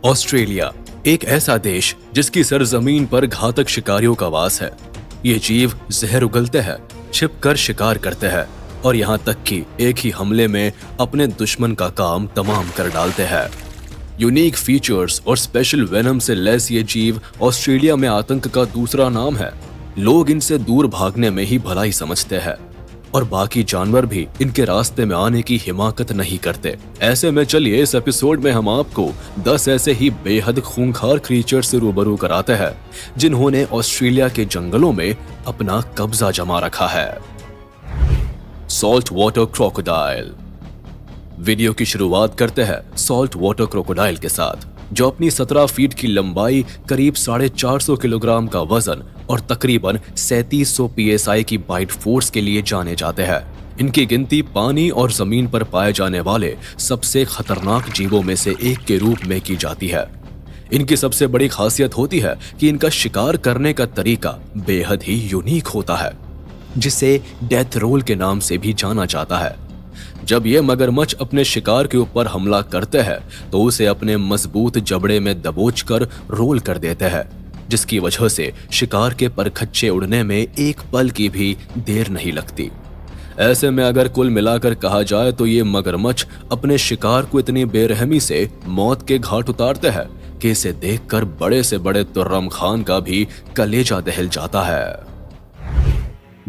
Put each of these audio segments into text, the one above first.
Australia एक ऐसा देश जिसकी सरजमीन पर घातक शिकारियों का वास है। ये जीव जहर उगलते हैं, छिपकर शिकार करते हैं और यहाँ तक कि एक ही हमले में अपने दुश्मन का काम तमाम कर डालते हैं। यूनिक फीचर्स और स्पेशल वेनम से लैस ये जीव ऑस्ट्रेलिया में आतंक का दूसरा नाम है। लोग इनसे दूर भागने में ही भलाई समझते हैं और बाकी जानवर भी इनके रास्ते में आने की हिमाकत नहीं करते। ऐसे में चलिए इस एपिसोड में हम आपको 10 ऐसे ही बेहद खूंखार क्रीचर से रूबरू कराते हैं जिन्होंने ऑस्ट्रेलिया के जंगलों में अपना कब्जा जमा रखा है। Salt water crocodile. वीडियो की शुरुआत करते हैं सॉल्ट वाटर क्रोकोडाइल के साथ, जो अपनी 17 फीट की लंबाई, करीब 450 किलोग्राम का वजन और तकरीबन 3700 psi की बाइट फोर्स के लिए जाने जाते हैं। इनकी गिनती पानी और जमीन पर पाए जाने वाले सबसे खतरनाक जीवों में से एक के रूप में की जाती है। इनकी सबसे बड़ी खासियत होती है कि इनका शिकार करने का तरीका बेहद ही यूनिक होता है, जिसे डेथ रोल के नाम से भी जाना जाता है। जब ये मगरमच्छ अपने शिकार के ऊपर हमला करते हैं तो उसे अपने मजबूत जबड़े में दबोचकर रोल कर देते हैं, जिसकी वजह से शिकार के परखच्चे उड़ने में एक पल की भी देर नहीं लगती। ऐसे में अगर कुल मिलाकर कहा जाए तो ये मगरमच्छ अपने शिकार को इतनी बेरहमी से मौत के घाट उतारते हैं कि इसे देखकर बड़े से बड़े तुर्रम खान का भी कलेजा दहल जाता है।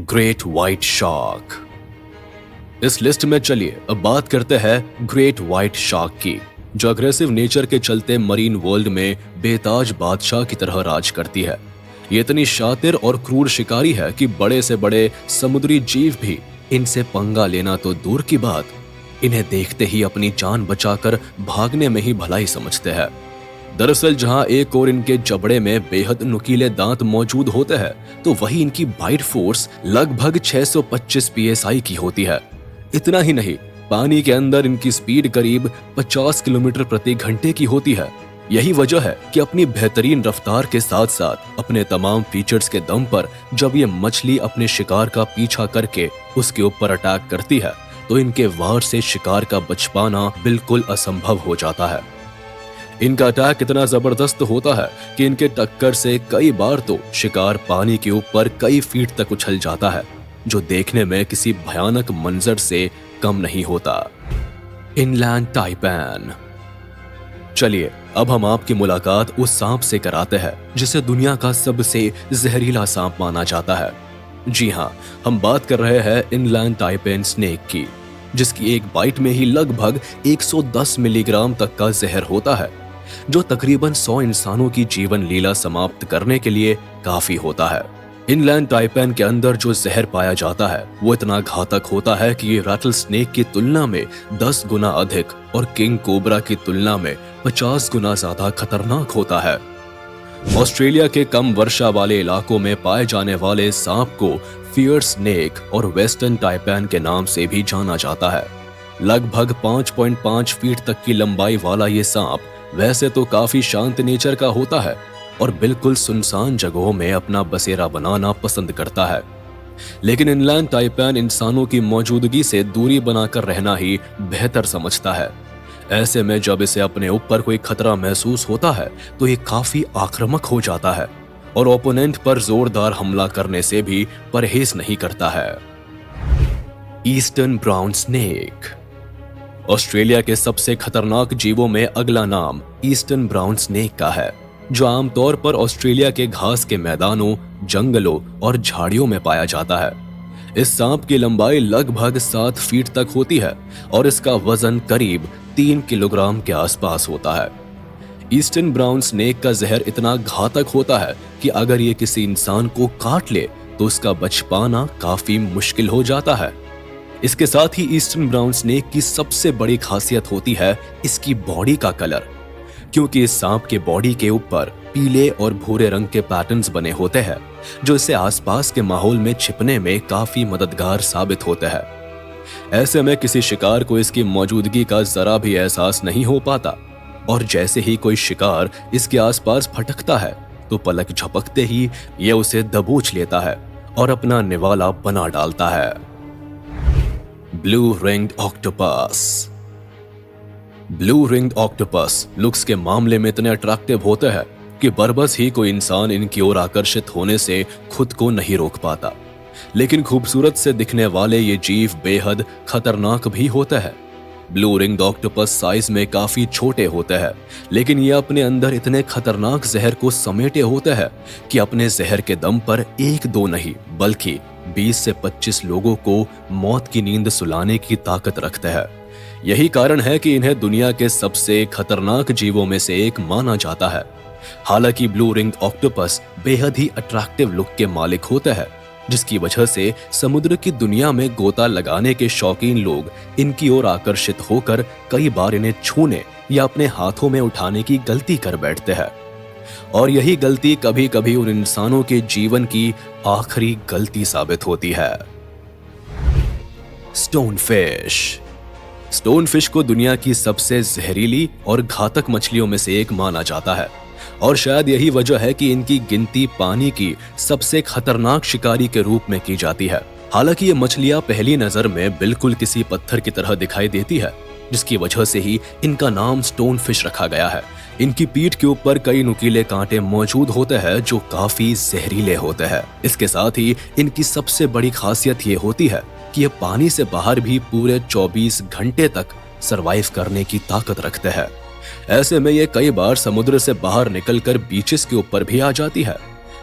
Great white shark. इस लिस्ट में चलिए अब बात करते हैं ग्रेट व्हाइट शार्क की, जो अग्रेसिव नेचर के चलते मरीन वर्ल्ड में बेताज बादशाह की तरह राज करती है। ये इतनी शातिर और क्रूर शिकारी है कि बड़े से बड़े समुद्री जीव भी इनसे पंगा लेना तो दूर की बात, इन्हें देखते ही अपनी जान बचाकर भागने में ही भलाई समझते हैं। दरअसल जहां एक और इनके जबड़े में बेहद नुकीले दांत मौजूद होते हैं, तो वहीं इनकी बाइट फोर्स लगभग 625 psi की होती है। इतना ही नहीं, पानी के अंदर इनकी स्पीड करीब 50 किलोमीटर प्रति घंटे की होती है। यही वजह है कि अपनी बेहतरीन रफ्तार के साथ साथ अपने तमाम फीचर्स के दम पर जब ये मछली अपने शिकार का पीछा करके उसके ऊपर अटैक करती है तो इनके वार से शिकार का बच पाना बिल्कुल असंभव हो जाता है। इनका अटैक इतना जबरदस्त होता है कि इनके टक्कर से कई बार तो शिकार पानी के ऊपर कई फीट तक उछल जाता है, जो देखने में किसी भयानक मंजर से कम नहीं होता। इनलैंड टाइपैन। चलिए अब हम आपकी मुलाकात उस सांप से कराते हैं जिसे दुनिया का सबसे जहरीला सांप माना जाता है। जी हाँ, हम बात कर रहे हैं इनलैंड टाइपैन स्नेक की, जिसकी एक बाइट में ही लगभग 110 मिलीग्राम तक का जहर होता है, जो तकरीबन 100 इंसानों की जीवन लीला समाप्त करने के लिए काफी होता है। इनलैंड टाइपैन के अंदर जो जहर पाया जाता है वो इतना घातक होता है कि ये रैटल स्नेक की तुलना में 10 गुना अधिक और किंग कोबरा की तुलना में 50 गुना ज्यादा खतरनाक होता है। ऑस्ट्रेलिया के कम वर्षा वाले इलाकों में पाए जाने वाले सांप को फियर स्नेक और वेस्टर्न टाइपैन के नाम से भी जाना जाता है। लगभग 5.5 फीट तक की लंबाई वाला ये सांप वैसे तो काफी शांत नेचर का होता है और बिल्कुल सुनसान जगहों में अपना बसेरा बनाना पसंद करता है, लेकिन इनलैंड टाइपैन इंसानों की मौजूदगी से दूरी बनाकर रहना ही बेहतर समझता है। ऐसे में जब इसे अपने ऊपर कोई खतरा महसूस होता है तो ये काफी आक्रामक हो जाता है और ओपोनेंट पर जोरदार हमला करने से भी परहेज नहीं करता है। Eastern brown snake. ऑस्ट्रेलिया के सबसे खतरनाक जीवों में अगला नाम ईस्टर्न ब्राउन स्नेक का है, जो आमतौर पर ऑस्ट्रेलिया के घास के मैदानों, जंगलों और झाड़ियों में पाया जाता है। इस सांप की लंबाई लगभग 7 फीट तक होती है और इसका वजन करीब 3 किलोग्राम के आसपास होता है। ईस्टर्न ब्राउन स्नेक का जहर इतना घातक होता है कि अगर ये किसी इंसान को काट ले तो उसका बच पाना काफी मुश्किल हो जाता है। इसके साथ ही ईस्टर्न ब्राउन स्नेक की सबसे बड़ी खासियत होती है इसकी बॉडी का कलर, क्योंकि इस सांप के बॉडी के ऊपर पीले और भूरे रंग के पैटर्न्स बने होते हैं, जो इसे आसपास के माहौल में छिपने में काफी मददगार साबित होते हैं। ऐसे में किसी शिकार को इसकी मौजूदगी का जरा भी एहसास नहीं हो पाता और जैसे ही कोई शिकार इसके आसपास भटकता है तो पलक झपकते ही यह उसे दबोच लेता है और अपना निवाला बना डालता है। Blue ringed octopus. Blue ringed octopus looks के मामले में इतने अट्रैक्टिव होते हैं कि बरबस ही कोई इंसान इनकी ओर आकर्षित होने से खुद को नहीं रोक पाता। लेकिन खूबसूरत से दिखने वाले ये जीव बेहद खतरनाक भी होते हैं। ब्लू रिंग्ड ऑक्टोपस साइज में काफी छोटे होते हैं, लेकिन ये अपने अंदर इतने खतरनाक जहर को समेटे होते हैं कि अपने जहर के दम पर एक दो नहीं बल्कि 20 से 25 लोगों को मौत की नींद सुलाने की ताकत रखते हैं। यही कारण है कि इन्हें दुनिया के सबसे खतरनाक जीवों में से एक माना जाता है। हालांकि ब्लू रिंग्ड ऑक्टोपस बेहद ही अट्रैक्टिव लुक के मालिक होते हैं, जिसकी वजह से समुद्र की दुनिया में गोता लगाने के शौकीन लोग इनकी ओर आकर्षित होकर कई बार इन्हें छूने या अपने हाथों में उठाने की गलती कर बैठते हैं। और यही गलती कभी कभी उन इंसानों के जीवन की आखिरी गलती साबित होती है। स्टोनफिश। स्टोनफिश को दुनिया की सबसे जहरीली और घातक मछलियों में से एक माना जाता है, और शायद यही वजह है कि इनकी गिनती पानी की सबसे खतरनाक शिकारी के रूप में की जाती है। हालांकि ये मछलियां पहली नजर में बिल्कुल किसी पत्थर की तरह दिखाई देती है, जिसकी वजह से ही इनका नाम स्टोन फिश रखा गया है। इनकी पीठ के ऊपर कई नुकीले कांटे मौजूद होते हैं जो काफी जहरीले होते हैं। इसके साथ ही इनकी सबसे बड़ी खासियत ये होती है कि ये पानी से बाहर भी पूरे 24 घंटे तक सरवाइव करने की ताकत रखते हैं। ऐसे में ये कई बार समुद्र से बाहर निकलकर बीचेस के ऊपर भी आ जाती है,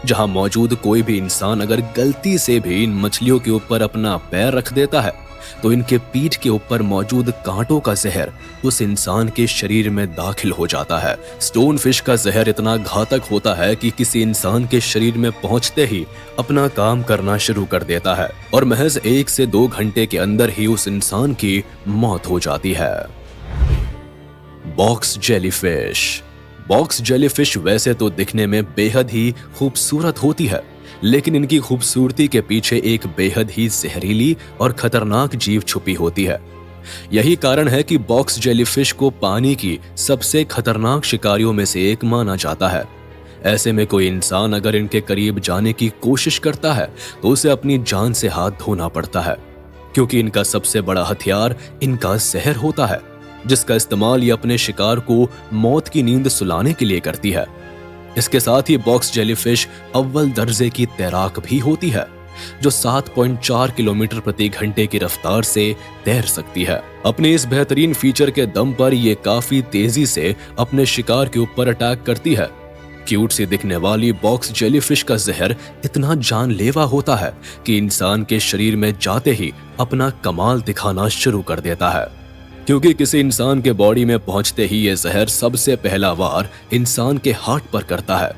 जहां मौजूद कोई भी इंसान अगर गलती से भी इन मछलियों के ऊपर अपना पैर रख देता है तो इनके पीठ के ऊपर मौजूद कांटों का जहर उस इंसान के शरीर में दाखिल हो जाता है। स्टोन फिश का जहर इतना घातक होता है कि किसी इंसान के शरीर में पहुंचते ही अपना काम करना शुरू कर देता है और महज 1 से 2 घंटे के अंदर ही उस इंसान की मौत हो जाती है। Box jellyfish. बॉक्स जेलीफिश वैसे तो दिखने में बेहद ही खूबसूरत होती है, लेकिन इनकी खूबसूरती के पीछे एक बेहद ही जहरीली और खतरनाक जीव छुपी होती है। यही कारण है कि बॉक्स जेलीफिश को पानी की सबसे खतरनाक शिकारियों में से एक माना जाता है। ऐसे में कोई इंसान अगर इनके करीब जाने की कोशिश करता है तो उसे अपनी जान से हाथ धोना पड़ता है, क्योंकि इनका सबसे बड़ा हथियार इनका जहर होता है, जिसका इस्तेमाल ये अपने शिकार को मौत की नींद सुलाने के लिए करती है। इसके साथ ही बॉक्स जेलीफिश अव्वल दर्जे की तैराक भी होती है, जो 7.4 किलोमीटर प्रति घंटे की रफ्तार से तैर सकती है। अपने इस बेहतरीन फीचर के दम पर ये काफी तेजी से अपने शिकार के ऊपर अटैक करती है। क्यूट सी दिखने वाली बॉक्स जेलीफिश का जहर इतना जानलेवा होता है कि इंसान के शरीर में जाते ही अपना कमाल दिखाना शुरू कर देता है, क्योंकि किसी इंसान के बॉडी में पहुंचते ही ये जहर सबसे पहला वार इंसान के हार्ट पर करता है,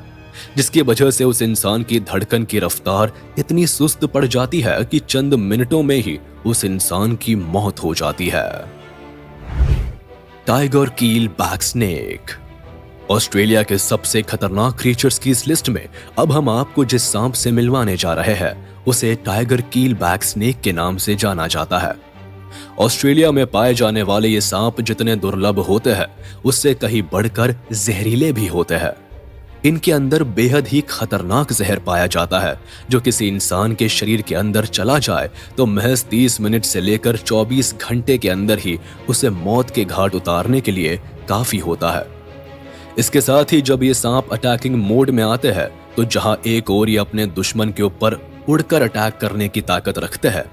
जिसकी वजह से उस इंसान की धड़कन की रफ्तार इतनी सुस्त पड़ जाती है कि चंद मिनटों में ही उस इंसान की मौत हो जाती है। टाइगर कील बैक स्नेक। ऑस्ट्रेलिया के सबसे खतरनाक क्रीचर्स की इस लिस्ट में अब हम आपको जिस सांप से मिलवाने जा रहे हैं उसे टाइगर कील बैक स्नेक के नाम से जाना जाता है। ऑस्ट्रेलिया में पाए जाने वाले ये सांप जितने दुर्लभ होते हैं उससे कहीं बढ़कर जहरीले भी होते हैं। इनके अंदर बेहद ही खतरनाक जहर पाया जाता है, जो किसी इंसान के शरीर के अंदर चला जाए तो महज 30 मिनट से लेकर 24 घंटे के अंदर ही उसे मौत के घाट उतारने के लिए काफी होता है। इसके साथ ही जब ये सांप अटैकिंग मोड में आते हैं तो जहां एक ओर ये अपने दुश्मन के ऊपर उड़कर अटैक करने की ताकत रखते हैं,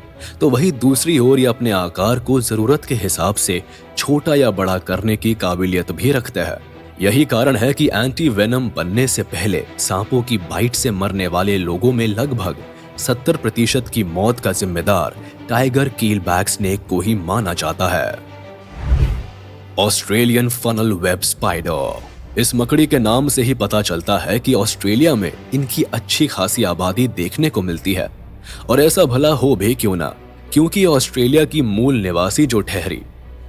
तो वही दूसरी ओर ये अपने आकार को जरूरत के हिसाब से छोटा या बड़ा करने की काबिलियत भी रखते हैं। यही कारण है कि एंटी वेनम बनने से पहले सांपों की बाइट से मरने वाले लोगों में लगभग 70% की मौत का जिम्मेदार टाइगर कीलबैक स्नेक को ही माना जाता है। Australian funnel web spider. इस मकड़ी के नाम से ही पता चलता है कि ऑस्ट्रेलिया में इनकी अच्छी खासी आबादी देखने को मिलती है, और ऐसा भला हो भी क्यों ना, क्योंकि ऑस्ट्रेलिया की मूल निवासी जो ठहरी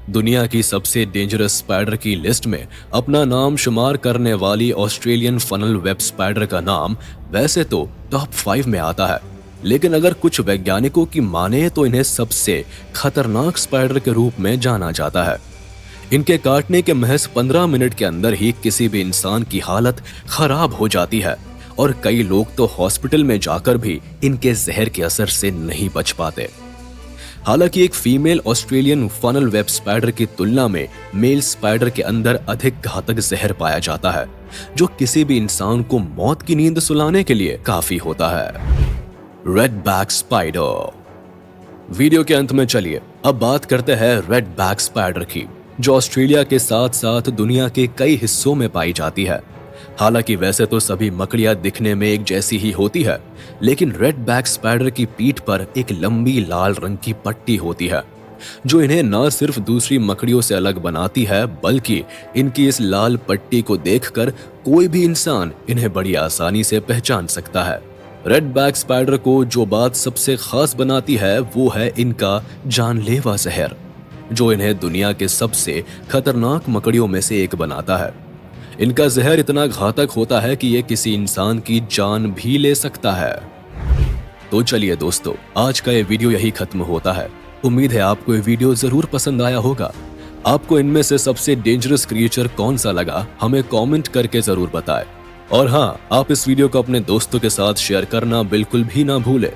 दुनिया की सबसे डेंजरस स्पाइडर की लिस्ट में अपना नाम शुमार करने वाली ऑस्ट्रेलियन फनल वेब स्पाइडर का नाम वैसे तो टॉप 5 में आता है, लेकिन अगर कुछ वैज्ञानिकों की माने तो इन्हें सबसे खतरनाक स्पाइडर के रूप में जाना जाता है। इनके काटने के महज 15 मिनट के अंदर ही किसी भी इंसान की हालत खराब हो जाती है, और कई लोग तो हॉस्पिटल में जाकर भी इनके जहर के असर से नहीं बच पाते। हालांकि एक female Australian funnel web spider की तुलना में मेल स्पाइडर के अंदर अधिक घातक जहर पाया जाता है, जो किसी भी इंसान को मौत की नींद सुलाने के लिए काफी होता है। Red back spider. वीडियो के अंत में चलिए अब बात करते हैं रेड बैक स्पाइडर की, जो ऑस्ट्रेलिया के साथ साथ दुनिया के कई हिस्सों में पाई जाती है। हालांकि वैसे तो सभी मकड़ियां दिखने में एक जैसी ही होती है, लेकिन रेड बैक स्पाइडर की पीठ पर एक लंबी लाल रंग की पट्टी होती है, जो इन्हें न सिर्फ दूसरी मकड़ियों से अलग बनाती है, बल्कि इनकी इस लाल पट्टी को देखकर कोई भी इंसान इन्हें बड़ी आसानी से पहचान सकता है। रेड बैक स्पाइडर को जो बात सबसे खास बनाती है वो है इनका जानलेवा जहर, जो इन्हें दुनिया के सबसे खतरनाक मकड़ियों में से एक बनाता है। इनका जहर इतना घातक होता है कि ये किसी इंसान की जान भी ले सकता है। तो चलिए दोस्तों, आज का ये वीडियो यही खत्म होता है। उम्मीद है आपको ये वीडियो जरूर पसंद आया होगा। आपको इनमें से सबसे डेंजरस क्रिएचर कौन सा लगा, हमें कमेंट करके जरूर बताएं। और हाँ, आप इस वीडियो को अपने दोस्तों के साथ शेयर करना बिल्कुल भी ना भूलें।